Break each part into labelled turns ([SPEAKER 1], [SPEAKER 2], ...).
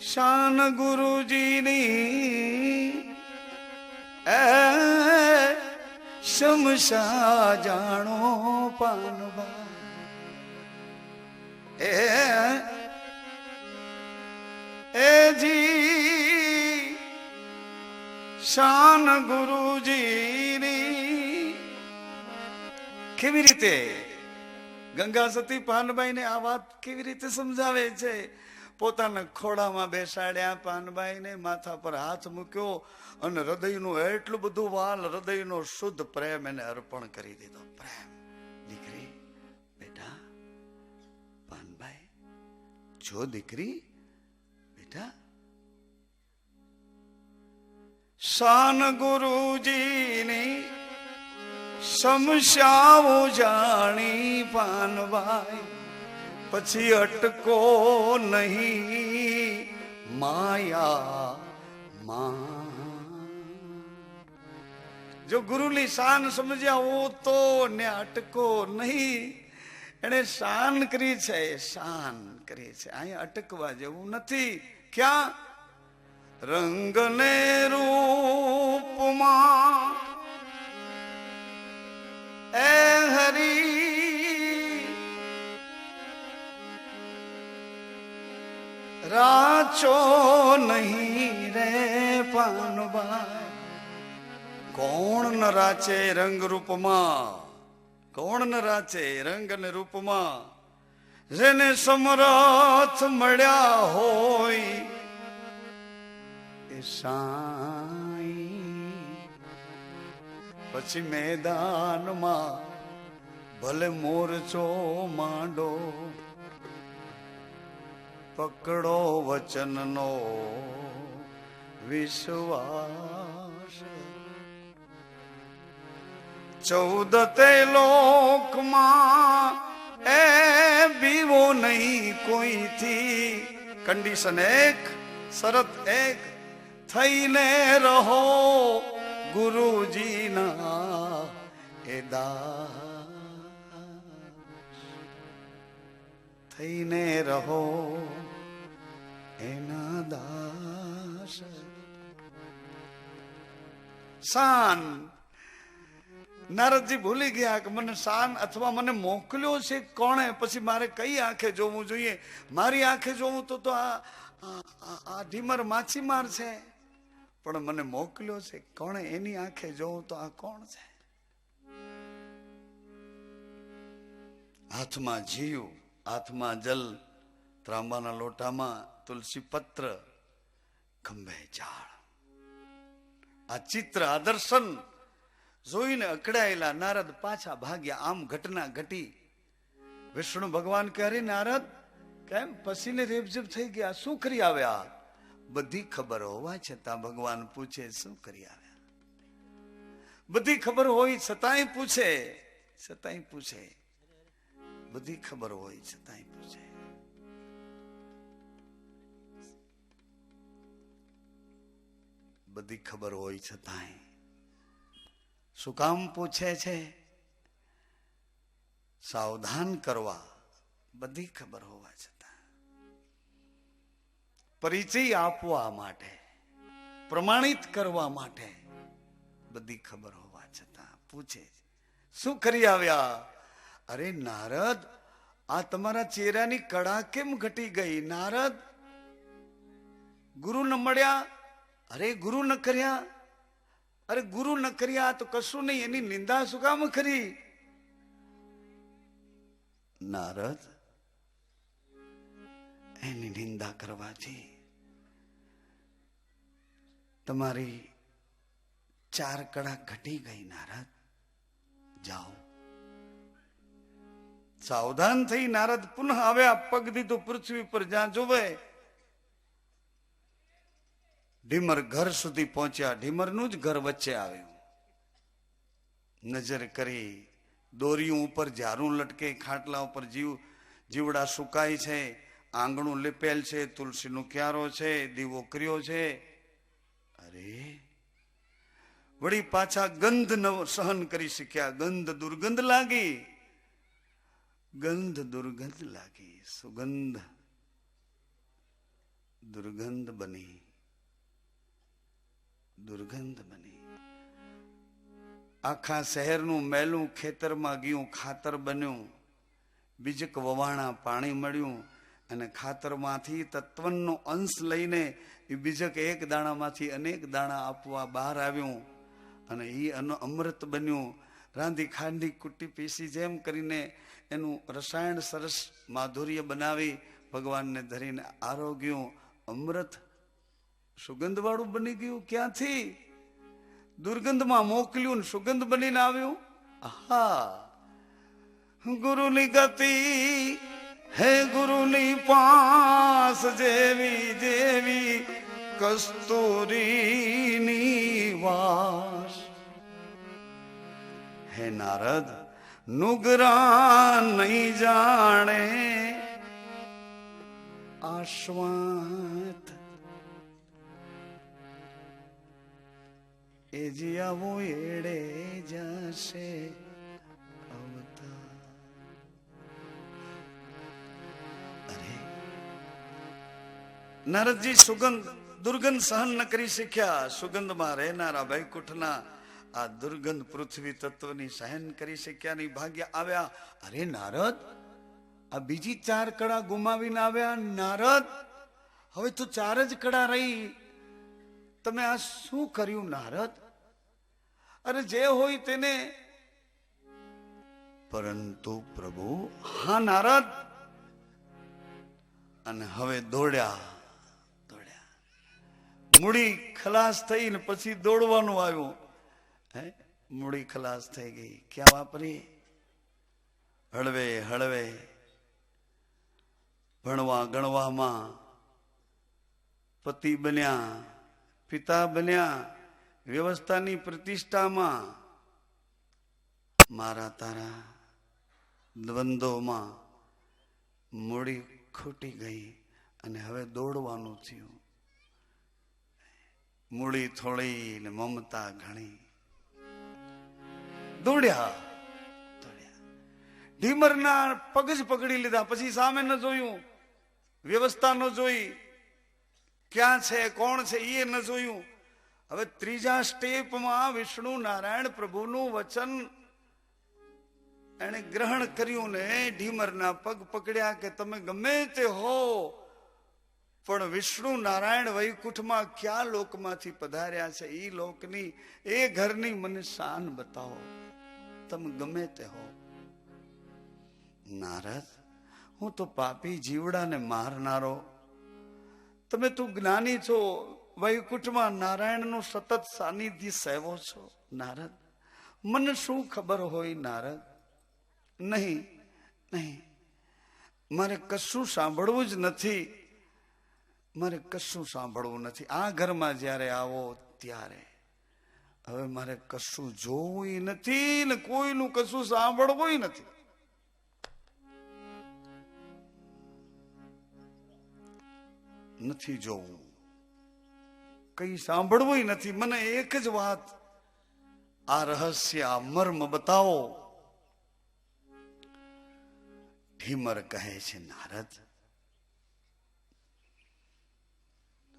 [SPEAKER 1] શાન ગુરુજીની એ શમશા જાણો પાનબા એ જી શાન ગુરુજીની કેવી રીતે ગંગા સતી પાનબાઈ ને આ વાત કેવી રીતે સમજાવે છે? પોતાના ખોડામાં બેસાડ્યા પાનબાઈ ને, માથા પર હાથ મૂક્યો અને હૃદયનું એટલું બધું વાલ, હૃદયનો શુદ્ધ પ્રેમ એને અર્પણ કરી દીધો. પ્રેમ, દીકરી બેટા પાનબાઈ, જો દીકરી બેટા. શાન ગુરુજીની સમસ્યાઓ જાણી પાનબાઈ, પછી અટકો નહીં માયા માં. જો ગુરુની શાન સમજ્યા હો તો ને અટકો નહીં. એને શાન કરી છે, શાન કરી છે. અહીંયા અટકવા જેવું નથી. ક્યાં? રંગ ને રૂપમાં એ હરી રાચો નહીં રે પાનબાઈ. કોણ ન રાચે રંગ રૂપમાં? કોણ ન રાચે રંગ અને રૂપમાં? જેને સમરથ મળ્યા હોય એ સાઈ. પછી મેદાનમાં ભલે મોરચો માંડો, પકડો વચનનો વિશ્વાસ. 14 લોકમાં એ બીવો નહીં કોઈથી. કન્ડિશન એક, શરત એક, થઈને રહો ગુરુજીના એ દાસ. થઈને રહો એના દાસ. શાન. નારદજી ભૂલી ગયા કે મને શાન અથવા મને મોકલ્યો છે કોણે, પછી મારે કઈ આંખે જોવું જોઈએ? મારી આંખે જોવું તો આ ઢીમર માછીમાર છે, પણ મને મોકલ્યો છે કોણે એની આંખે જોવું તો આ કોણ છે? હાથમાં જીવ, હાથમાં જલ, ત્રાંબાના લોટામાં તુલસી પત્ર, ખંભે ઝાડ. આ ચિત્ર, આ દર્શન જોઈને અકળાયેલા નારદ પાછા ભાગ્યા. આમ ઘટના ઘટી. વિષ્ણુ ભગવાન કહે, અરે નારદ કેમ પસીને રેબઝેબ થઈ ગયા? શું કરી આવ્યા? બધી ખબર હોવા છતાં ભગવાન પૂછે શું કરી આવ્યા? બધી ખબર હોય છતાંય પૂછે, છતાંય પૂછે. બધી ખબર હોય છતાંય પૂછે. બધી ખબર હોય છતાંય શું કામ પૂછે છે? સાવધાન કરવા. બધી ખબર હોવા છતાં પરિચય આપવા માટે, પ્રમાણિત કરવા માટે. બધી ખબર હોવા છતાં પૂછે શું કરી આવ્યા? અરે નારદ, આ તમારા ચહેરાની કળા કેમ ઘટી ગઈ? નારદ, ગુરુ ન મળ્યા? અરે ગુરુ ન કર્યા? અરે ગુરુ ન કર્યા તો કશું નહીં, એની નિંદા શું કામ કરી? નારદ, એની નિંદા કરવાથી તમારી 4 કળા ઘટી ગઈ. નારદ જાઓ. સાવધાન થઈ નારદ પુનઃ આવ્યા. પગ દીધું પૃથ્વી પર. જ્યાં જોવે ઢીમર ઘર સુધી પહોંચ્યા. ઢીમરનું જ ઘર વચ્ચે આવ્યું. નજર કરી, દોરીયું ઉપર ઝારું લટકે, ખાટલા ઉપર જીવડા સુકાય છે, આંગણું લીપેલ છે, તુલસીનો ક્યારો છે, દીવો કર્યો છે. અરે વળી પાછા ગંધ ન સહન કરી શક્યા. ગંધ દુર્ગંધ લાગી. ગંધ દુર્ગંધ લાગી. સુગંધ દુર્ગંધ બની, દુર્ગંધ બની. આખા શહેરનું મેલું ખેતરમાં ગયું, ખાતર બન્યું, બીજક વવાણા પાણી મળ્યું, અને ખાતરમાંથી તત્વનો અંશ લઈને એ બીજક એક દાણામાંથી અનેક દાણા આપવા બહાર આવ્યું, અને એ અમૃત બન્યું. રાંધી ખાંડી કુટી પીસી જેમ કરીને એનું રસાયણ સરસ માધુર્ય બનાવી ભગવાનને ધરીને આરોગ્યું. અમૃત સુગંધ વાળું બની ગયું. ક્યાંથી? દુર્ગંધમાં મોકલ્યું ને સુગંધ બનીને આવ્યું. આહા, ગુરુની ગતિ હે ગુરુની પાસ જેવી જેવી કસ્તુરીની વાસ. હે નારદ, નુગરા નહીં જાણે આશ્વાત, એ જીયાવો એડે જશે અવતાર. અરે નારદજી સુગંધ દુર્ગંધ સહન ન કરી શક્યા. સુગંધમાં રહેનારા વૈકુંઠના આ દુર્ગંધ પૃથ્વી તત્વની સહન કરી શક્યા નહીં. ભાગ્ય આવ્યા. અરે નારદ, આ બીજી 4 કડા ગુમાવીને આવ્યા. નારદ, હવે તો 4 જ કડા રહી, તમે આ શું કર્યું નારદ? અરે જે હોય તેને. પરંતુ પ્રભુ, હા નારદ. અને હવે દોડ્યા. મૂડી ખલાસ થઈ ને પછી દોડવાનું આવ્યું. મૂડી ખલાસ થઈ ગઈ. ક્યાં વાપરી? હળવે હળવે ભણવા ગણવામાં પતિ બન્યા, પિતા બન્યા, વ્યવસ્થાની પ્રતિષ્ઠામાં, મારા તારા દ્વંદ્વમાં મૂડી ખૂટી ગઈ અને હવે દોડવાનું થયું. મૂડી થોડી ને મમતા ઘણી. દોડ્યા. ઢીમરના પગ જ પકડી લીધા. પછી સામે ન જોયું, વ્યવસ્થા ન જોઈ, ક્યાં છે કોણ છે એ ન જોયું. હવે ત્રીજા સ્ટેપમાં વિષ્ણુ નારાયણ પ્રભુનું વચન એને ગ્રહણ કર્યું ને ઢીમરના પગ પકડ્યા કે તમે ગમે તે હો, પણ વિષ્ણુ નારાયણ વૈકુંઠમાં કયા લોકમાંથી પધાર્યા છે, એ લોકની એ ઘરની મને શાન બતાવો, તમે ગમે તે હો. નારદ, હું તો પાપી જીવડાને મારનારો, તમે તું જ્ઞાની છો, વૈકુંઠમાં નારાયણનું સતત સાનિધ્ય સેવો છો. નારદ, મને શું ખબર હોય નારદ? નહીં નહીં, મારે કશું સાંભળવું જ નથી, મારે કશું સાંભળવું નથી. આ ઘરમાં જ્યારે આવો ત્યારે હવે મારે કશું જોવું નથી ને કોઈનું કશું સાંભળવું નથી. નથી જોવું, કઈ સાંભળવું નથી. મને એક જ વાત, આ રહસ્ય, આ મર્મ બતાવો. ઢીમર કહે છે, નારદ,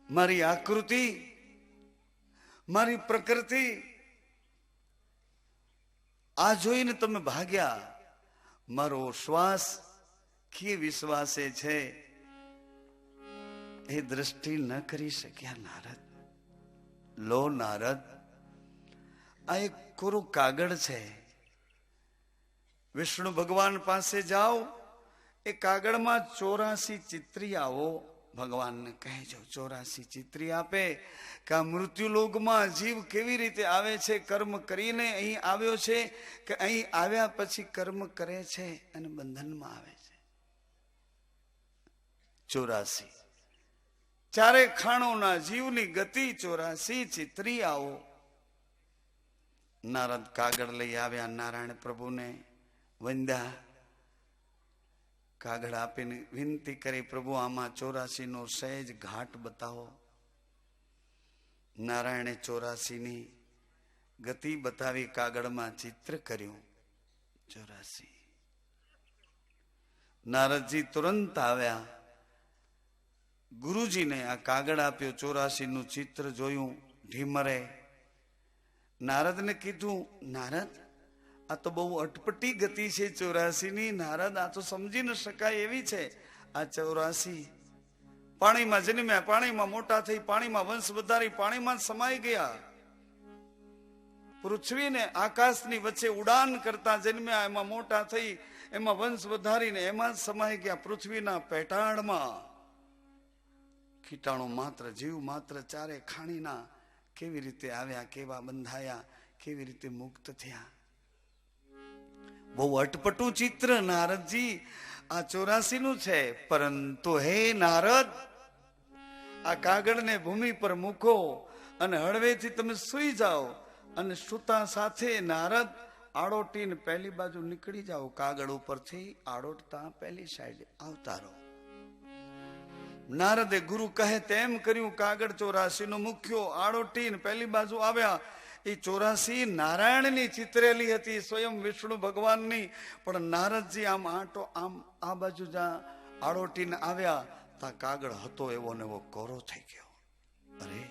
[SPEAKER 1] મારી આકૃતિ, મારી પ્રકૃતિ આ જોઈને તમે ભાગ્યા. મારો શ્વાસ કે વિશ્વાસે છે એ દ્રષ્ટિ ન કરી શક્યા. નારદ, લો નારદ, આ એક કોરું કાગળ છે. વિષ્ણુ ભગવાન પાસે જાઓ, એ કાગળમાં 84 ચિત્રી આવો, ભગવાનને કહેજો 84 ચિત્રી આપે કે આ મૃત્યુલોકમાં જીવ કેવી રીતે આવે છે. કર્મ કરીને અહીં આવ્યો છે કે અહીં આવ્યા પછી કર્મ કરે છે અને બંધનમાં આવે છે. 84 ચારે ખાણોના જીવની ગતિ 84 ચિત્રી આવો. નારદ કાગળ લઈ આવ્યા, નારાયણ પ્રભુને વંદ્યા. કાગળ આપીને વિનંતી કરી, પ્રભુ આમાં 84 નો સહેજ ઘાટ બતાવો. નારાયણે 84 ની ગતિ બતાવી, કાગળમાં ચિત્ર કર્યું 84. નારદજી તુરંત આવ્યા, ગુરુજીને આ કાગળ આપ્યો, 84 નું ચિત્ર જોયું ઢીમરે. નારદને કીધું, નારદ આ તો બહુ અટપટી ગતિ છે 84 ની. નારદ આ તો સમજી ન શકાય એવી છે. આ 84 પાણીમાં જન્મ્યા, પાણીમાં મોટા થઈ, પાણીમાં વંશ વધારી, પાણીમાં સમાઈ ગયા. પૃથ્વીને આકાશની વચ્ચે ઉડાન કરતા જન્મ્યા, એમાં મોટા થઈ, એમાં વંશ વધારીને એમાં જ સમાઈ ગયા. પૃથ્વીના પેટાળમાં કીટાણુ માત્ર, જીવ માત્ર, ચારે ખાણીના કેવી રીતે આવ્યા, કેવા બંધાયા, કેવી રીતે મુક્ત થયા. બહુ અટપટું ચિત્ર નારદજી આ 84 નું છે. પરંતુ હે નારદ, આ કાગળને ભૂમિ પર મૂકો અને હળવેથી તમે સૂઈ જાઓ અને સુતા સાથે નારદ આડોટીને પહેલી બાજુ નીકળી જાઓ. કાગળ ઉપરથી આડોટતા પહેલી સાઈડ આવતા રહો. નારદે ગુરુ કહે તેમ કર્યું. કાગળ 84 નો મૂક્યો, આડોટીને પહેલી બાજુ આવ્યા. એ 84 નારાયણની ચિતરેલી હતી, સ્વયં વિષ્ણુ ભગવાનની. પણ નારદજી આમ આટો આમ આ બાજુ જ્યાં આડોટીને આવ્યા તા કાગળ હતો એવો ને એવો કોરો થઈ ગયો. અરે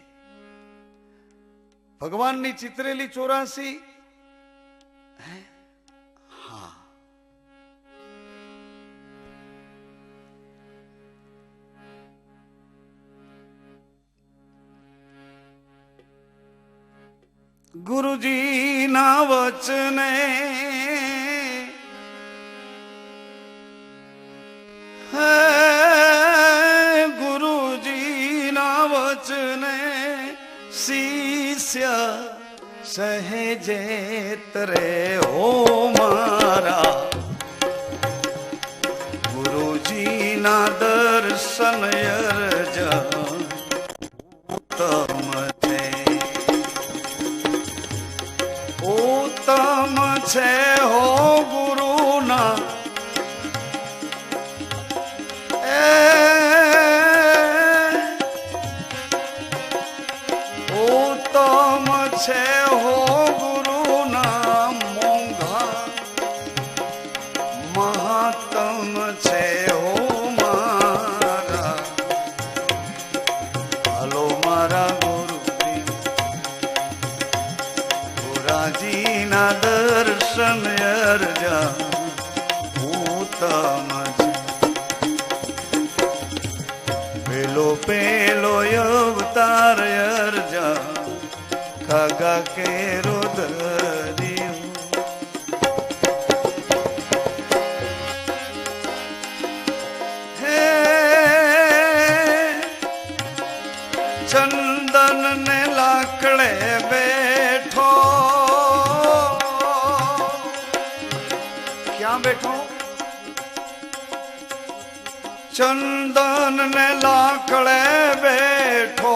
[SPEAKER 1] ભગવાનની ચિતરેલી 84 હે? હા, ગુરુજી ના વચને ગુરુજી ના વચને શિષ્ય સહેજે તરે હો મારા. ગુરુજી ના દર્શન અરજ ઉત્તમ છે, ઉત્તમ છે હો ગુરુના. ઉત્તમ છે હો ગુરુના મોંઘા, મહત્તમ છે હો મારા. હાલો મારા ગુરુજી, ગુરાજીના દર્શન અરજા ઉત્તમ છે. પેલો પેલો અવતાર અરજા ખાગા કેરો ધર્યો. હે ચંદન ને લાકડે બેઠો. ક્યાં બેઠો? ચંદન ને લાકડે બેઠો.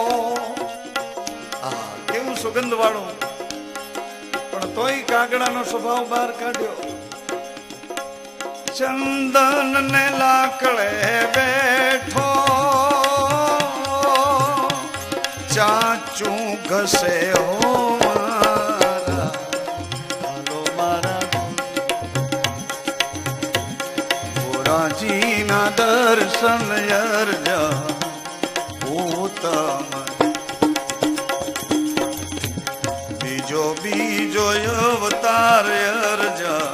[SPEAKER 1] કેવું સુગંધ વાળું, પણ તોય કાગડાનો સ્વભાવ બહાર કાઢ્યો. ચંદન ને લાકડે બેઠો, ચાચું ઘસે હો મારા. હાલો મારા ગોરાજીના દર્શન અરજા ઉત્તમ. બીજો બીજો અવતાર અરજા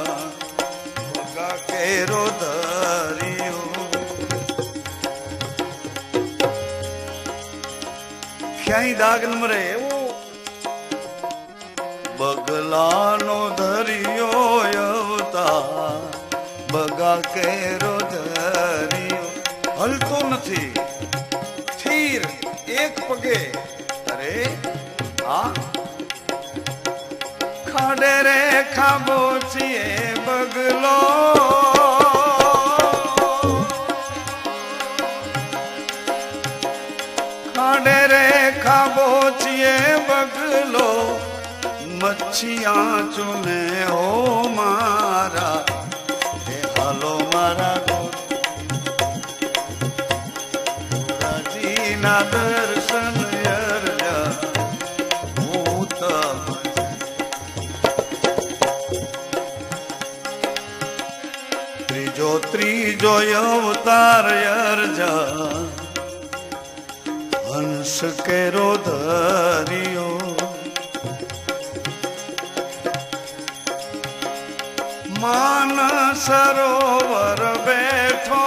[SPEAKER 1] ભગા કેરો ધર્યો. ક્યાંય દાગ ન મરે એવો બગલાનો ધર્યો અવતાર. બગા કેરો ધર્યો, હલતો નથી, સ્થિર એક પગે. અરે આ ખાડે રે ખાબોચીએ બગલો. ખાડે રે ખાબોચીએ બગલો, મચ્છિયા ચૂને હો મારા. હે હાલો મારા ગુરુજીના દર્શન અરજા ઉત્તમ. ત્રીજો અવતાર અરજા હંસ કેરો ધર્યો માન સરોવર બેઠો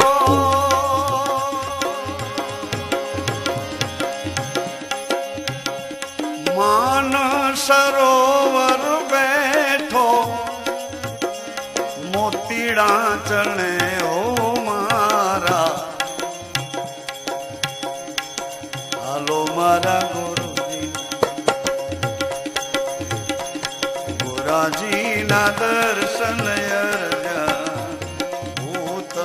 [SPEAKER 1] માન સરોવર બેઠો મોતીડા ચણે ઓ મારા હાલો મારા ગુરુજી ગુરાજી ના દર્શન ભૂત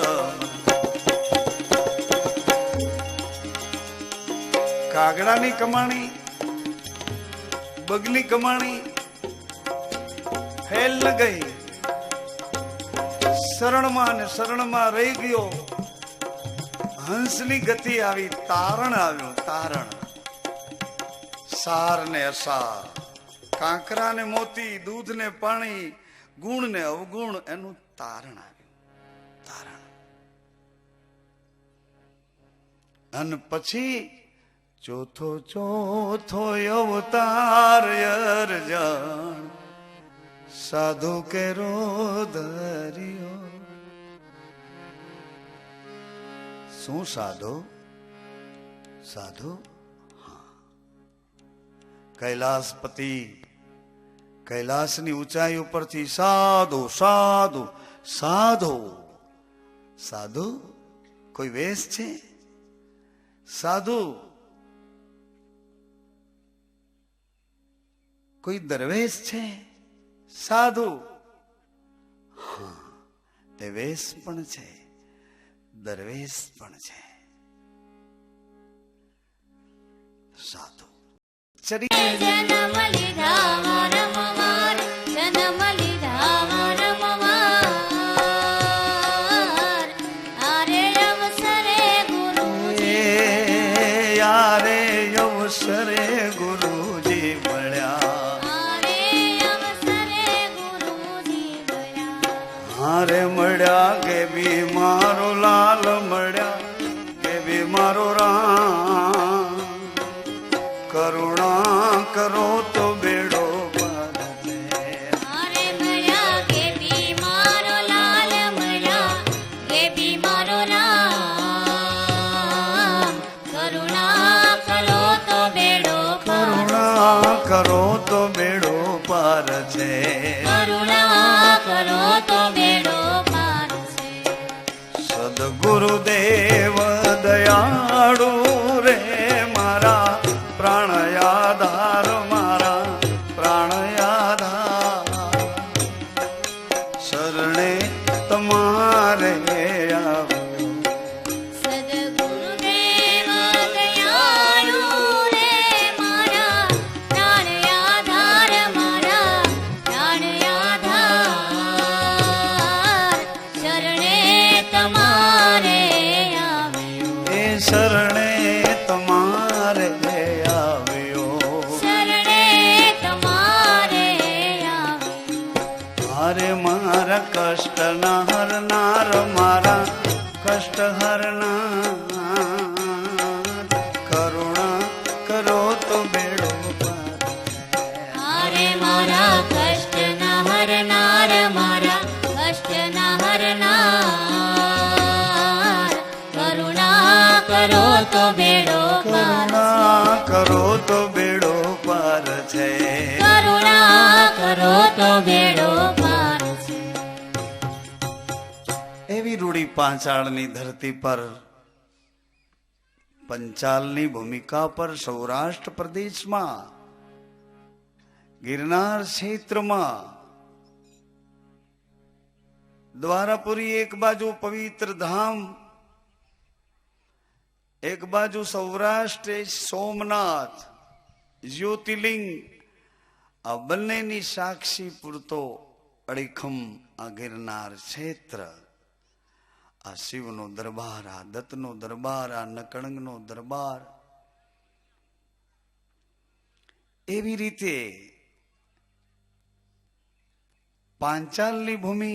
[SPEAKER 1] કાગડાની કમાણી બગની કમાણી ફેલ ન ગઈ શરણમાં ને શરણમાં રહી ગયો હંસની ગતિ આવી તારણ આવ્યું તારણ સાર ને અસાર કાંકરા ને મોતી દૂધ ને પાણી ગુણ ને અવગુણ એનું તારણ આવ્યું તારણ અને પછી ચોથો ચોથો અવતાર અરજણ સાધુ કેરો ધર્યો શું સાધુ સાધુ કૈલાસપતિ કૈલાસની ઊંચાઈ ઉપરથી સાધુ સાધુ સાધુ સાધુ કોઈ વેશ છે સાધુ કોઈ દરવેશ છે સાધુ હા તે વેશ પણ છે દરવેશ પણ છે સાધુ
[SPEAKER 2] જન્મ લીધા મારા મમાર જન્મ લીધા મારા મમાર આરે અવસરે ગુરુજી
[SPEAKER 1] યારે અવસરે ગુરુજી મળ્યા
[SPEAKER 2] આરે અવસરે ગુરુજી મળ્યા
[SPEAKER 1] હારે મળ્યા કે બી મારો લાલ મળ્યા કે બી મારો રામ કરુણા કરો તો બેડો પાર
[SPEAKER 2] આરે મળ્યા કે બી મારો લાલ મળ્યા કે બી મારો રામ કરુણા કરો તો બેડો
[SPEAKER 1] કરુણા કરો તો બેડો પાર છે
[SPEAKER 2] કરુણા કરો તો બેડો પાર છે
[SPEAKER 1] સદગુરુદેવ દયાળુ રે મારા પ્રાણયાધાર મારા પ્રાણયાધાર શરણે તમારે આવ્યો
[SPEAKER 2] સદગુરુદેવ દયાળુ રે મારા પ્રાણ આધાર મારા પ્રાણ આધાર શરણે તમારે આવ્યો
[SPEAKER 1] એ શરણે તમારે આવ્યો
[SPEAKER 2] શરણે તમારે આવ્યો
[SPEAKER 1] મારે મારા કષ્ટ ના હરનાર મારા કષ્ટ હરનાર કરુણા કરો તો બેડો પાર
[SPEAKER 2] આરે મારા કષ્ટ ના હરનાર મારા કષ્ટ ના હરનાર કરુણા કરો તો બેડો પાર
[SPEAKER 1] કરુણા કરો તો બેડો પાર છે
[SPEAKER 2] કરુણા કરો તો બેડો પાર છે
[SPEAKER 1] એવી રૂડી પાંચાળની ધરતી પર પંચાલની ભૂમિકા પર સૌરાષ્ટ્ર પ્રદેશમાં ગિરનાર ક્ષેત્રમાં દ્વારાપુરી એક બાજુ પવિત્ર ધામ એક બાજુ સૌરાષ્ટ્ર સોમનાથ જ્યોતિર્લિંગ આ બંનેની સાક્ષી પૂરતો અડીખમ આ ગિરનાર ક્ષેત્ર આ શિવનો દરબાર આ દત્તનો દરબાર આ નકળંગનો દરબાર એવી રીતે પાંચાલની ભૂમિ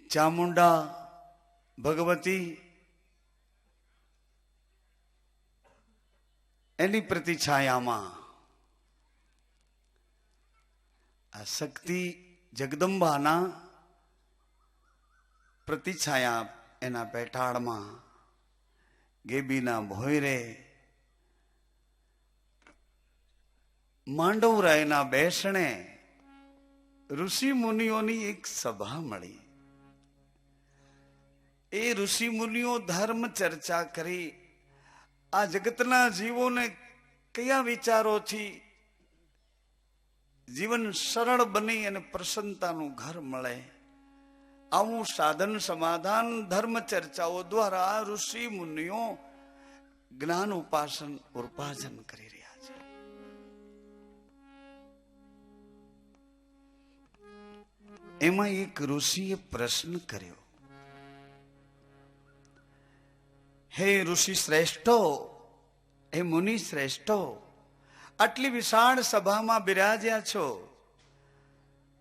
[SPEAKER 1] ચામુંડા ભગવતી એની પ્રતિછાયામાં આ શક્તિ જગદંબાના પ્રતિછાયા એના પેટાળમાં ગેબીના ભોયરે માંડવરાયના બેસણે ઋષિ મુનિઓની એક સભા મળી. એ ઋષિ મુનિઓ ધર્મ ચર્ચા કરી આ જગતના જીવોને કયા વિચારોથી જીવન સરળ બની અને પ્રસન્નતાનું ઘર મળે, આવું સાધન સમાધાન ધર્મ ચર્ચાઓ દ્વારા ઋષિ મુનિઓ જ્ઞાન ઉપાર્જન કરી રહ્યા છે. એમાં એક ઋષિએ પ્રશ્ન કર્યો, હે ઋષિ શ્રેષ્ઠો, હે મુનિ શ્રેષ્ઠો, આટલી વિશાળ સભામાં બિરાજ્યા છો,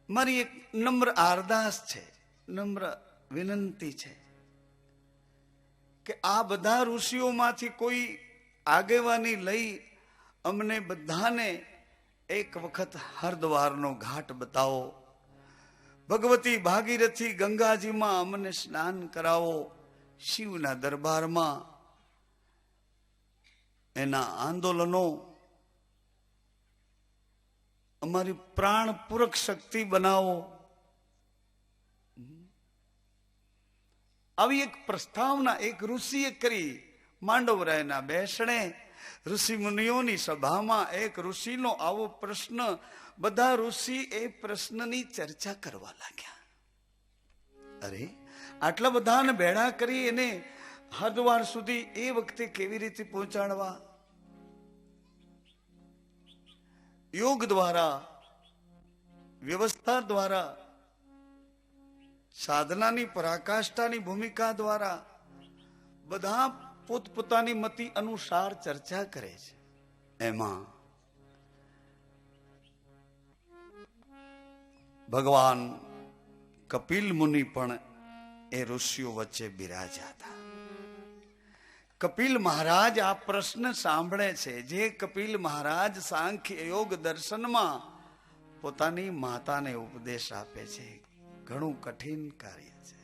[SPEAKER 1] મારી એક નમ્ર આરદાસ છે, નમ્ર વિનંતી છે કે આ બધા ઋષિઓમાંથી કોઈ આગેવાની લઈ અમને બધાને એક વખત હરદ્વારનો ઘાટ બતાવો, ભગવતી ભાગીરથી ગંગાજીમાં અમને સ્નાન કરાવો, શિવના દરબારમાં એના આંદોલનો અમારી પ્રાણ પૂરક શક્તિ બનાવો. આવી એક પ્રસ્તાવના એક ઋષિએ કરી. માંડવરાયના બેસણે ઋષિ મુનિઓની સભામાં એક ઋષિનો આવો પ્રશ્ન, બધા ઋષિ એ પ્રશ્નની ચર્ચા કરવા લાગ્યા. અરે આટલા બધાને ભેળા કરી એને હરદ્વાર સુધી એ વખતે કેવી રીતે પહોંચાડવા? યોગ દ્વારા, વ્યવસ્થા દ્વારા, સાધનાની પરાકાષ્ઠાની ભૂમિકા દ્વારા બધા પોતપોતાની મતિ અનુસાર ચર્ચા કરે છે. એમાં ભગવાન કપિલ મુનિ પણ એ ઋષિઓ વચ્ચે બિરાજ્યા હતા. કપિલ મહારાજ આ પ્રશ્ન સાંભળે છે. જે કપિલ મહારાજ સાંખ્ય યોગ દર્શનમાં પોતાની માતાને ઉપદેશ આપે છે. ઘણું કઠિન કાર્ય છે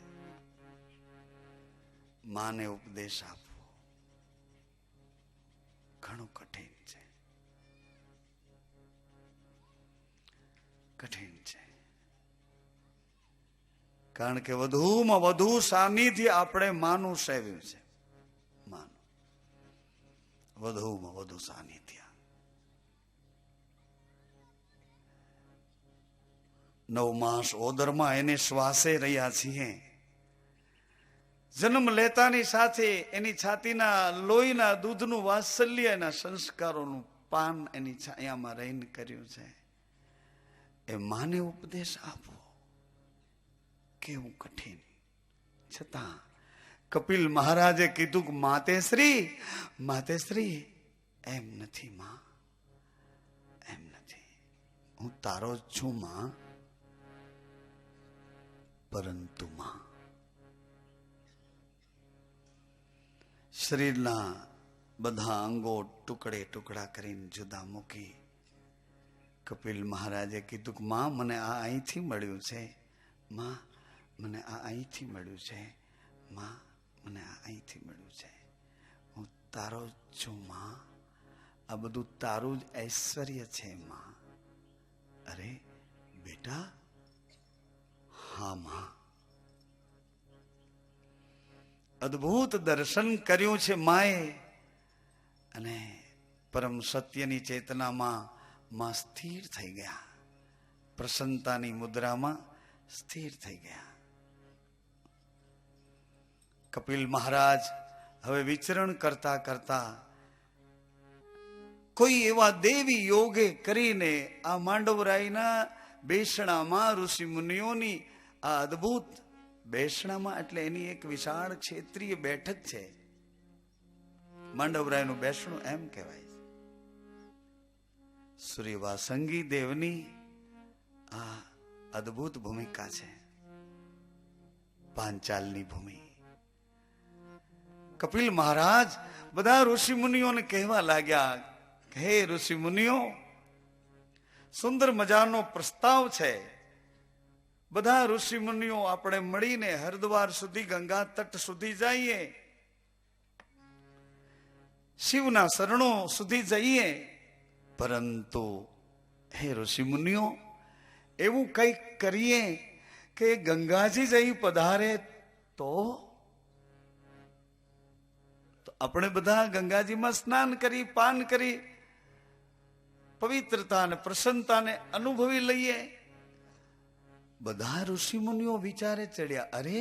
[SPEAKER 1] માને ઉપદેશ આપવો, ઘણું કઠિન છે, કઠિન છે. કારણ કે વધુમાં વધુ સાનિધ્ય આપણે માનું સેવ્યું છે. માનું વધુમાં વધુ સાનિધ્ય. 9 માસ ઓદરમાં એને શ્વાસે રહ્યા છીએ. જન્મ લેતાની સાથે એની છાતીના લોહીના દૂધનું વાત્સલ્ય, એના સંસ્કારોનું પાન એની છાયામાં રહીને કર્યું છે. એ માને ઉપદેશ આપવો કેવું કઠિન. છતાં કપિલ મહારાજે કીધું કે માતેશ્રી, માતેશ્રી, એમ નથી માં, એમ નથી. હું તારો જ છું માં, પરંતુ માં શરીરના બધા અંગો ટુકડે ટુકડા કરીને જુદા મૂકી કપિલ મહારાજે કીધું કે માં મને આ અહીંથી મળ્યું છે, માં મને આ અહીંથી મળ્યું છે, માં મને આ અહીંથી મળ્યું છે. હું તારો જ છું માં, આ બધું તારું જ ઐશ્વર્ય છે માં. અરે બેટા, હા માં. અદ્ભુત દર્શન કર્યું છે માએ, અને પરમ સત્યની ચેતનામાં માં સ્થિર થઈ ગયા, પ્રસન્નતાની મુદ્રામાં સ્થિર થઈ ગયા. કપિલ મહારાજ હવે વિચરણ કરતા કરતા કોઈ એવા દેવી યોગે કરીને આ માંડવરાયના બેસણામાં ઋષિ મુનિઓની આ અદ્ભુત બેસણામાં, એટલે એની એક વિશાળ ક્ષેત્રીય બેઠક છે. માંડવરાયનું બેસણું એમ કહેવાય છે. સૂર્યવાસંગી દેવની આ અદ્ભુત ભૂમિકા છે. પાંચાલની ભૂમિ. કપિલ મહારાજ બધા ઋષિ મુનિઓને કહેવા લાગ્યા હે ઋષિ મુનિઓ, સુંદર મજાનો પ્રસ્તાવ છે. બધા ઋષિ મુનિઓ આપણે મળીને હરિદ્વાર સુધી, ગંગા તટ સુધી જઈએ, શિવના શરણો સુધી જઈએ. પરંતુ હે ઋષિ મુનિઓ, એવું કંઈક કરીએ કે ગંગાજી જઈ પધારે તો આપણે બધા ગંગાજીમાં સ્નાન કરી, પાન કરી, પવિત્રતા અને પ્રસન્નતાને અનુભવી લઈએ. બધા ઋષિ મુનિઓ વિચારે ચડ્યા, અરે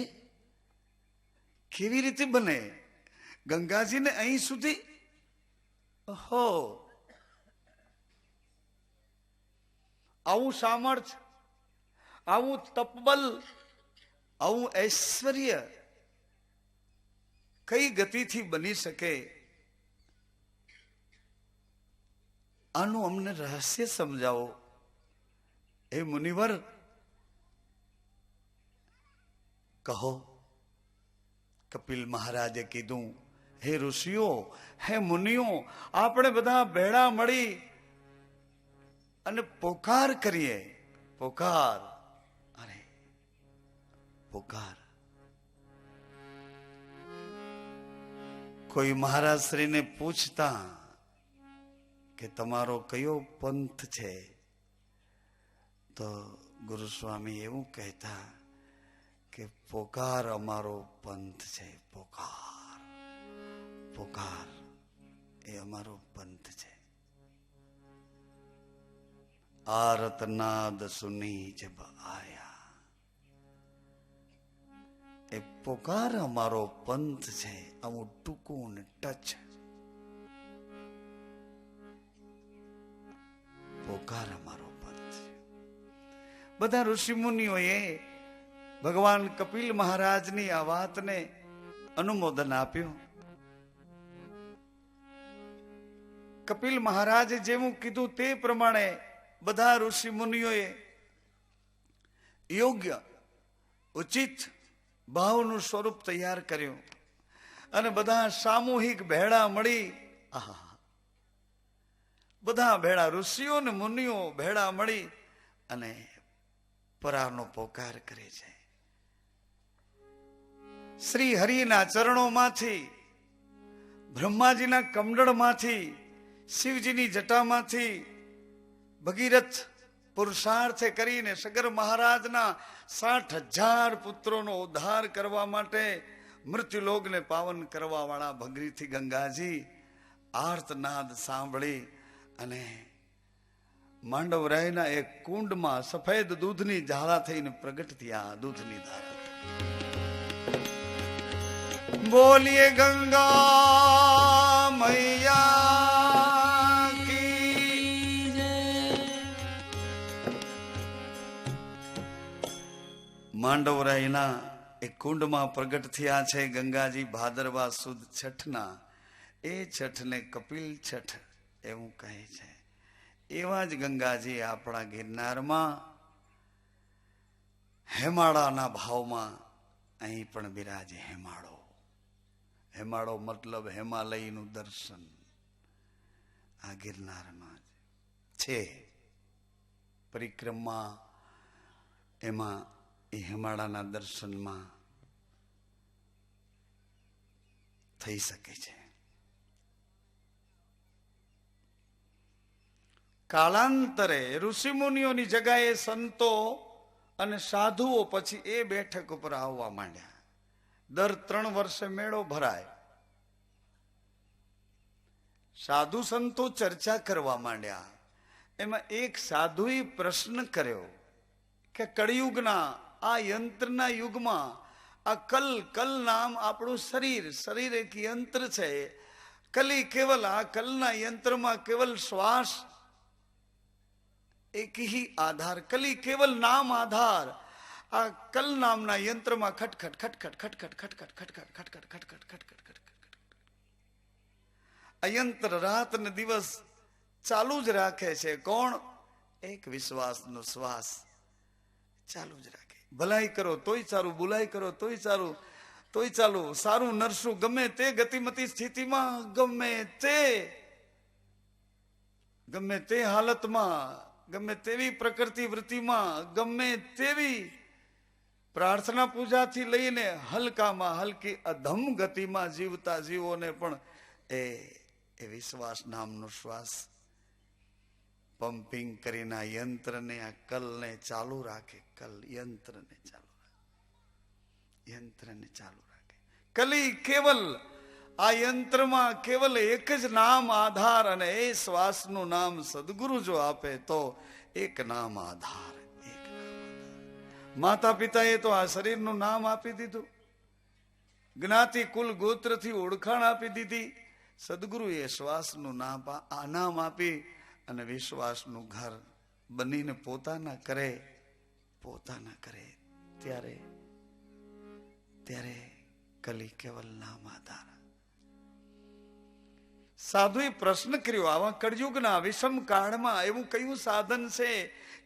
[SPEAKER 1] કેવી રીતે બને? ગંગાજીને અહીં સુધી? ઓહો, આવું સામર્થ્ય, આવું તપબલ, આવું ઐશ્વર્ય કઈ ગતિથી બની શકે? આનું અમને રહસ્ય સમજાવો. હે મુનિવર, કહો. કપિલ મહારાજે કીધું, હે ઋષિઓ, હે મુનિઓ, આપણે બધા ભેળા મળી અને પોકાર કરીએ. પોકાર, અરે પોકાર. કોઈ મહારાજ શ્રીને પૂછતા કે તમારો કયો પંથ છે, તો ગુરુ સ્વામી એવું કહેતા કે પોકાર અમારો પંથ છે. પોકાર, પોકાર એ અમારો પંથ છે. આરતનાદ સુની જબ આયા, એ પોકાર અમારો પંથ છે. આવું ટૂંકું ને ટચ. પોકાર અમારો પંથ છે. બધા ઋષિ મુનિઓએ ભગવાન કપિલ મહારાજની આ વાતને અનુમોદન આપ્યું. કપિલ મહારાજે જેવું કીધું તે પ્રમાણે બધા ઋષિ મુનિઓએ યોગ્ય ઉચિત ભાવનું સ્વરૂપ તૈયાર કર્યું અને બધા સામૂહિક ભેળા મળી, બધા ભેળા ઋષિઓ ને મુનિઓ ભેળા મળી અને પરાનો પોકાર કરે છે. શ્રી હરિના ચરણોમાંથી, બ્રહ્માજીના કમંડળમાંથી, શિવજીની જટામાંથી ભગીરથ પુરુષાર્થ કરીને સગર મહારાજના 60,000 પુત્રોનો ઉદ્ધાર કરવા માટે, મૃત્યુલોકને પાવન કરવા વાળા ભગીરથી ગંગાજી આર્તનાદ સાંભળી અને માંડવરાયના એક કુંડમાં સફેદ દૂધની ઝાલા થઈને પ્રગટ થયા. દૂધની ધારા. બોલીએ ગંગા મૈયા કી જય. માંડવરાયના એક કુંડમાં પ્રગટ થયા છે ગંગાજી. ભાદરવા સુદ છઠના, એ છઠને કપિલ છઠ એવું કહે છે. એવા જ ગંગાજી આપણા ગિરનારમાં હેમાળાના ભાવમાં અહીં પણ બિરાજે. હેમાળો, હેમાળો મતલબ હિમાલયનું દર્શન આ ગિરનારમાં છે. પરિક્રમા એમાં એ હિમાળાના દર્શનમાં થઈ શકે છે. કાલાંતરે ઋષિમુનિઓની જગાએ સંતો અને સાધુઓ પછી એ બેઠક ઉપર આવવા માંડ્યા. દર 3 વર્ષે મેળો ભરાય. સાધુ સંતો ચર્ચા કરવા માંડ્યા. એમાં એક સાધુએ પ્રશ્ન કર્યો કે કળિયુગના આ યંત્રના યુગમાં આ કલ નામ આપણું શરીર એક યંત્ર છે. કલી કેવલ આ કલના યંત્રમાં કેવલ શ્વાસ એક ही आधार, कली केवल नाम आधार. आ कल नामना यंत्र में खटखट खटखट खटखट खटखट खटखट खटखट खटखट खटखट खटखट. आ यंत्र रात ने दिवस चालू ज राखे छे. कोण? एक विश्वास नो श्वास चालू ज राखे. भलाई करो तोय चालू, बुलाई करो तोय चालू, सारू नरसू गमे ते गतिमती स्थिति में गमे ते ગમે તે હાલતમાં, ગમે તેવી પ્રકૃતિ વૃત્તિમાં, ગમે તેવી પ્રાર્થના પૂજાથી લઈને હલકામાં હલકી અધમ ગતિમાં જીવતા જીવોને પણ એ વિશ્વાસ નામનો શ્વાસ પમ્પિંગ કરીને આ યંત્રને, આ કલને ચાલુ રાખે. કલ યંત્રને ચાલુ રાખે, યંત્રને ચાલુ રાખે. કલી કેવલ આ યંત્રમાં કેવલ એક જ નામ આધાર, અને એ શ્વાસનું નામ સદગુરુ જો આપે તો એક નામ આધાર, એક નામ આધાર. માતા પિતાએ તો આ શરીરનું નામ આપી દીધું, જ્ઞાતિ કુલ ગોત્રથી ઓળખાણ આપી દીધી. સદગુરુએ શ્વાસનું નામ આપી અને વિશ્વાસનું ઘર બનીને પોતાના કરે ત્યારે કલી કેવલ નામ આધાર. સાધુએ પ્રશ્ન કર્યો, આવા કળયુગના વિષમ કાળમાં એવું કયું સાધન છે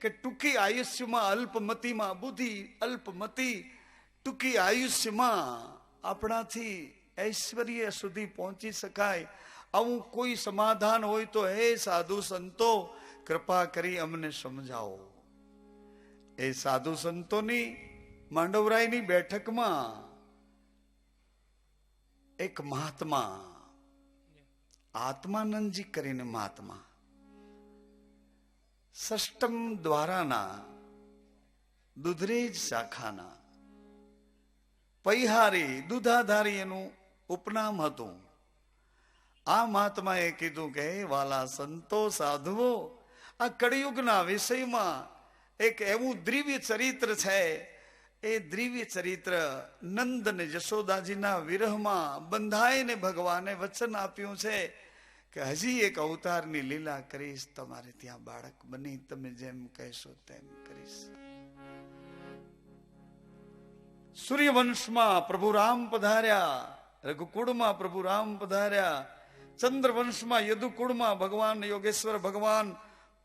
[SPEAKER 1] કે ટૂંકી આયુષ્યમાં, અલ્પમતીમાં, બુદ્ધિ અલ્પમતી ટૂંકી આયુષ્યમાં આપણાથી ઐશ્વર્ય સુધી પહોંચી શકાય? આવું કોઈ સમાધાન હોય તો હે સાધુ સંતો કૃપા કરી અમને સમજાવો. એ સાધુ સંતોની માંડવરાયની બેઠકમાં એક મહાત્મા, આત્માનંદજી કરીને મહાત્મા, સષ્ટમ દ્વારાના દુધરેજ શાખાના પૈહારી દુધાધારી એનું ઉપનામ હતું. આ મહાત્માએ કીધું કે હે વાલા સંતો સાધુઓ, આ કળિયુગના વિષયમાં એક એવું દિવ્ય ચરિત્ર છે. એ દિવ્ય ચરિત્ર નંદ અને જશોદાજીના વિરહમાં બંધાઈને ભગવાને વચન આપ્યું છે કે હજી એક અવતારની લીલા કરીશ, તમારે ત્યાં બાળક બની તમે જેમ કહેશો તેમ કરીશ. સૂર્યવંશમાં પ્રભુ રામ પધાર્યા, રઘુકુળમાં પ્રભુ રામ પધાર્યા, ચંદ્રવંશમાં યદુકુળમાં ભગવાન યોગેશ્વર ભગવાન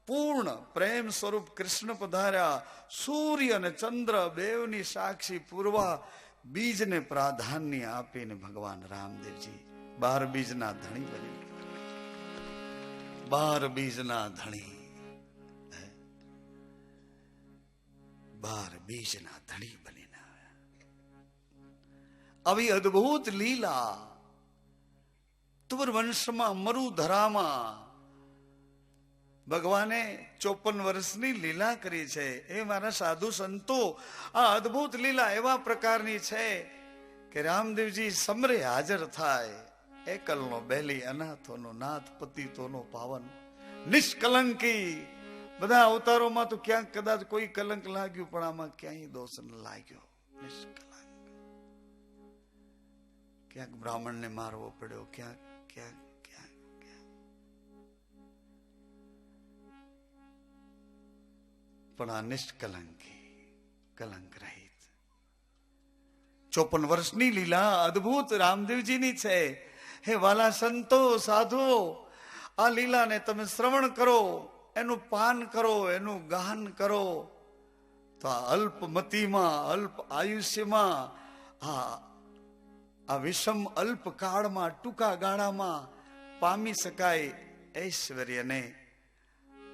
[SPEAKER 1] પૂર્ણ પ્રેમ સ્વરૂપ કૃષ્ણ પધાર્યા. સૂર્ય અને ચંદ્ર બેવની સાક્ષી પૂર્વા બીજને પ્રાધાન્ય આપીને ભગવાન રામદેવજી 12 બીજના ધણી બની. 12 બીજના ધણી, 12 બીજના ધણી બનીને આવ્યા. આવી અદ્ભુત લીલા તુવર વંશમાં મરુધરામાં ભગવાને 54 વર્ષની લીલા કરી છે. એ મારા સાધુ સંતો, આ અદ્ભુત લીલા એવા પ્રકારની છે કે રામદેવજી સમરે હાજર થાય. એકલનો બેલી, અનાથોનો નાથ, પતિતોનો પાવન, નિષ્કલંકી. બધા અવતારોમાં તો ક્યાંક કદાચ કોઈ કલંક લાગ્યું, પણ આમાં ક્યાંય દોષ ન લાગ્યો. નિષ્કલંક. ક્યાંક બ્રાહ્મણને મારવો પડ્યો, ક્યાંક પણ આ નિષ્કલંકી, કલંક રહિત 54 વર્ષની લીલા અદ્ભુત રામદેવજીની છે. હે વાલા સંતો સાધુઓ, આ લીલાને તમે શ્રવણ કરો, એનું પાન કરો, એનું ગાન કરો, તો આ અલ્પમતીમાં, અલ્પ આયુષ્યમાં, આ વિષમ અલ્પ કાળમાં, ટૂંકા ગાળામાં પામી શકાય ઐશ્વર્યને.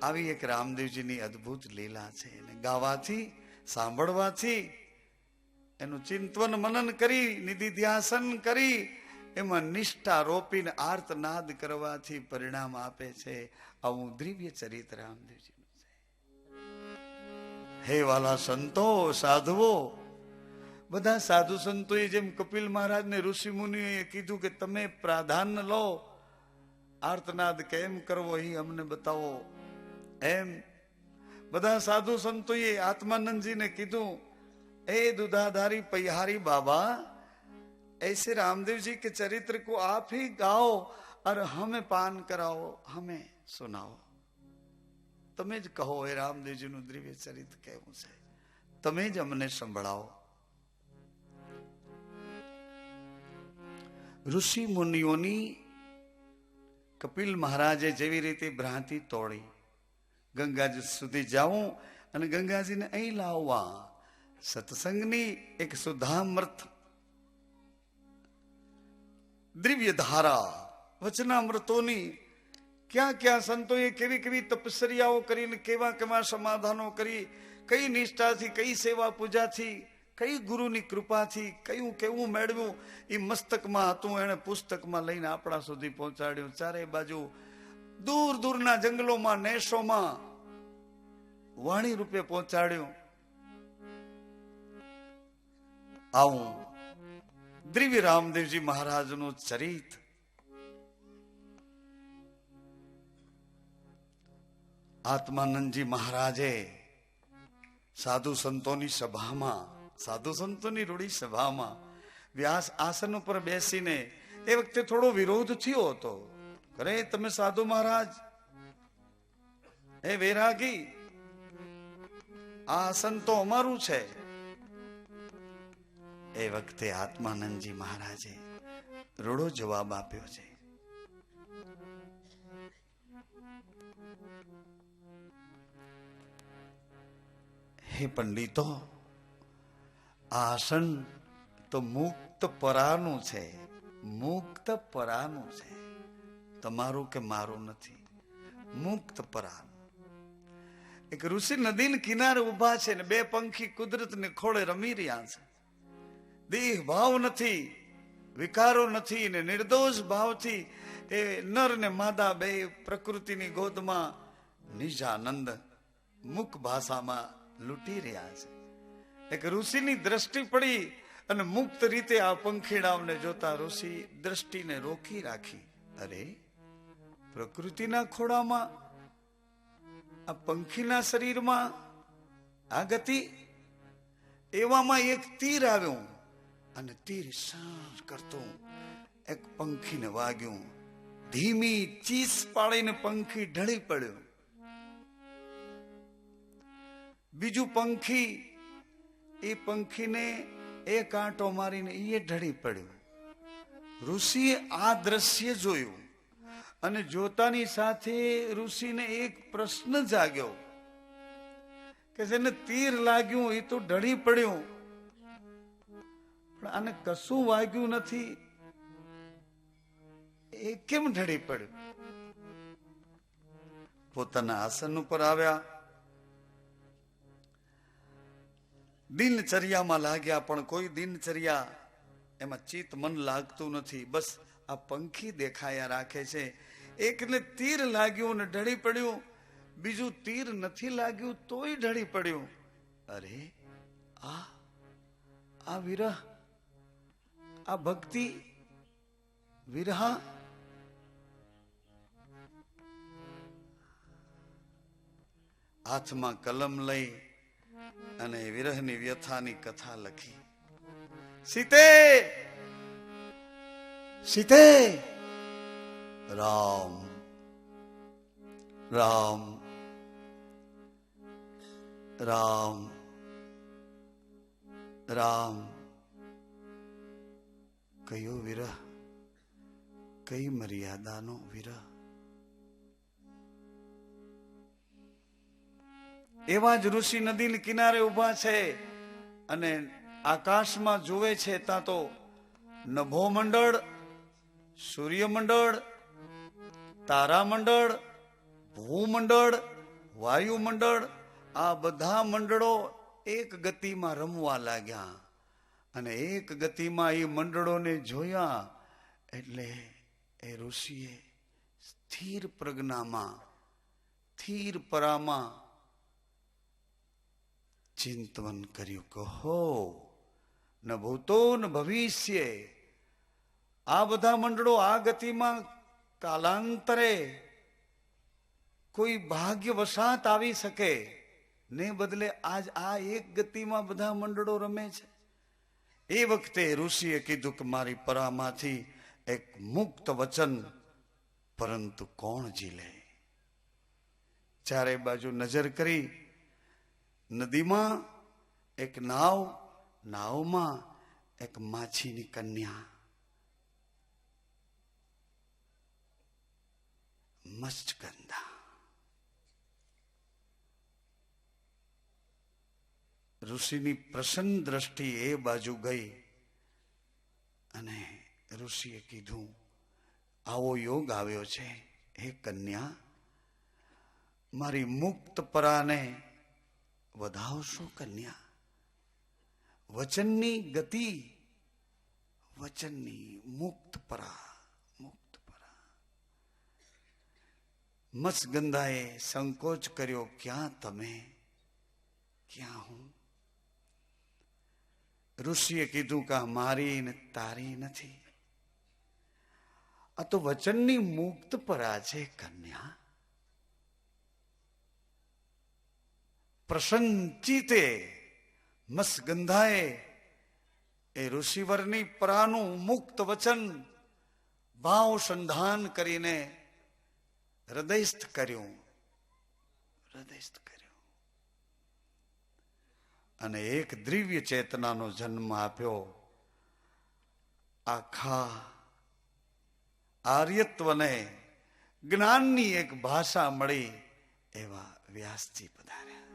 [SPEAKER 1] આવી એક રામદેવજીની અદ્ભુત લીલા છે. એને ગાવાથી, સાંભળવાથી, એનું ચિંતન મનન કરી, નિધિધ્યાસન કરી, એમાં નિષ્ઠા રોપીને આર્તનાદ કરવાથી પરિણામ આપે છે. આવું દિવ્ય ચરિત્ર રામદેવજીનું છે. હે વાલા સંતો સાધુઓ, બધા સાધુ સંતોએ જેમ કપિલ મહારાજને ઋષિ મુનિઓએ કીધું કે તમે પ્રાધાન્ય લો, આર્તનાદ કેમ કરવો એ અમને બતાવો, એમ બધા સાધુ સંતોએ આત્માનંદજીને કીધું, ए दुधाधारी पयहारी बाबा, ऐसे रामदेव जी के चरित्र को आप ही गाओ और हमें पान कराओ, हमें सुनाओ. તમે જ કહો એ રામદેવજીનું દિવ્ય ચરિત્ર કેવું છે, તમે જ અમને સંભળાવો. ઋષિ મુનિઓની કપિલ મહારાજે જેવી રીતે ભ્રાંતિ તોડી, ગંગાજી સુધી જાઉં અને ગંગાજીને અહીં લાવવા, સત્સંગની એક સુધામૃત દિવ્ય ધારા, વચનામૃતોની ક્યાં ક્યાં સંતોએ કેવી કેવી તપસ્યાઓ કરીને કેવા કેવા સમાધાનો કરી, કઈ નિષ્ઠાથી, કઈ સેવા પૂજાથી, કઈ ગુરુની કૃપાથી કયું કેવું મેળવ્યું, એ મસ્તકમાં હતું, એને પુસ્તકમાં લઈને આપણા સુધી પહોંચાડ્યું. ચારે બાજુ દૂર દૂરના જંગલોમાં, નેશોમાં વાણી રૂપે પહોંચાડ્યું. આવું દ્રિવ્ય રામદેવજી મહારાજનું ચરિત આત્માનંદજી મહારાજે સાધુ સંતોની સભામાં, સાધુ સંતોની રૂડી સભામાં વ્યાસ આસન ઉપર બેસીને, એ વખતે થોડો વિરોધ થયો હતો. અરે તમે સાધુ મહારાજ, એ વૈરાગી, આ આસન તો અમારું છે. એ વખતે આત્માનંદજી મહારાજે રૂડો જવાબ આપ્યો છે. હે પંડિતો, આ આસન તો મુક્ત પરાનું છે, મુક્ત પરાનું છે, તમારું કે મારું નથી, મુક્ત પરાનું. એક ઋષિ નદીના કિનારે ઉભા છે ને બે પંખી કુદરતને ખોળે રમી રહ્યા છે. દેહ ભાવ નથી, વિકારો નથી, ને નિર્દોષ ભાવથી એ નર ને માદા બે પ્રકૃતિની ગોદમાં નિજાનંદ મુખ ભાષામાં લૂંટી રહ્યા છે. એક ઋષિની દ્રષ્ટિ પડી અને મુક્ત રીતે આ પંખીડાઓને જોતા ઋષિ દ્રષ્ટિને રોકી રાખી. અરે, પ્રકૃતિના ખોળામાં, આ પંખીના શરીરમાં આ ગતિ, એવામાં એક તીર આવ્યું અને તીર સાંજ કરતું એક પંખીને વાગ્યું. ધીમી ચીસ પાડીને પંખી ઢળી પડ્યું. બીજું પંખી, એ પંખીને એક આંટો મારીને એ ઢળી પડ્યું. ઋષિએ આ દ્રશ્ય જોયું અને જોતાની સાથે ઋષિને એક પ્રશ્ન જાગ્યો કે જેને તીર લાગ્યું એ તો ઢળી પડ્યું, પણ આને કશું વાગ્યું નથી, એ કેમ ઢળી પડ્યું? પોતાના આસન ઉપર આવ્યા, દિનચર્યામાં લાગ્યા, પણ કોઈ દિનચર્યા એમાં ચિત્ત મન લાગતું નથી. બસ આ પંખી દેખાયા રાખે છે. એકને તીર લાગ્યું ને ઢળી પડ્યું, બીજું તીર નથી લાગ્યું તોય ઢળી પડ્યું. અરે, આ વિરહ, આ ભક્તિ વિરહા, હાથમાં કલમ લઈ અને વિરહની વ્યથાની કથા લખી. સીતે, સીતે, રામ રામ રામ રામ. કયો વિરહ, કઈ મર્યાદાનો વિરહ. એવા જ ઋષિ નદીના કિનારે ઉભા છે અને આકાશમાં જોવે છે. ત્યાં તો નભો મંડળ, સૂર્યમંડળ, તારામંડળ, ભૂમંડળ, વાયુમંડળ, આ બધા મંડળો એક ગતિમાં રમવા લાગ્યા. અને એક ગતિમાં એ મંડળોને જોયા એટલે એ ઋષિએ સ્થિર પ્રજ્ઞામાં, સ્થિર પરામાં ચિંતન કર્યું કે હો, ન ભૂતો ન ભવિષ્ય, આ બધા મંડળો આ ગતિમાં કાલાંતરે કોઈ ભાગ્યવશાત આવી શકે ને બદલે આજ આ એક ગતિમાં બધા મંડળો રમે છે. એ વખતે ઋષિએ કીધું કે મારી પરામાંથી એક મુક્ત વચન, પરંતુ કોણ ઝીલે? ચારે બાજુ નજર કરી, નદીમાં એક નાવ, નાવમાં એક માછીની કન્યા, મત્સ્યગંધા. ઋષિની પ્રસન્ન દ્રષ્ટિ એ બાજુ ગઈ અને ઋષિએ કીધું આવો યોગ આવ્યો છે હે કન્યા, મારી મુક્ત પરાને વધાવશો કન્યા. વચનની ગતિ, વચનની મુક્ત પરા, મુક્ત પરા. મત્સ્યગંધાએ સંકોચ કર્યો, ક્યાં તમે, ક્યાં હું? ઋષિએ કીધું કે મારી ને તારી નથી, આ તો વચનની મુક્ત પરા છે કન્યા. પ્રસન્નચિતે મત્સ્યગંધાએ એ ઋષિવરની પરાનું મુક્ત વચન ભાવ સંધાન કરીને હૃદયસ્થ કર્યું, હૃદયસ્થ કર્યું અને એક દિવ્ય ચેતનાનો જન્મ આપ્યો. આખા આર્યત્વને જ્ઞાનની એક ભાષા મળી એવા વ્યાસજી પધાર્યા.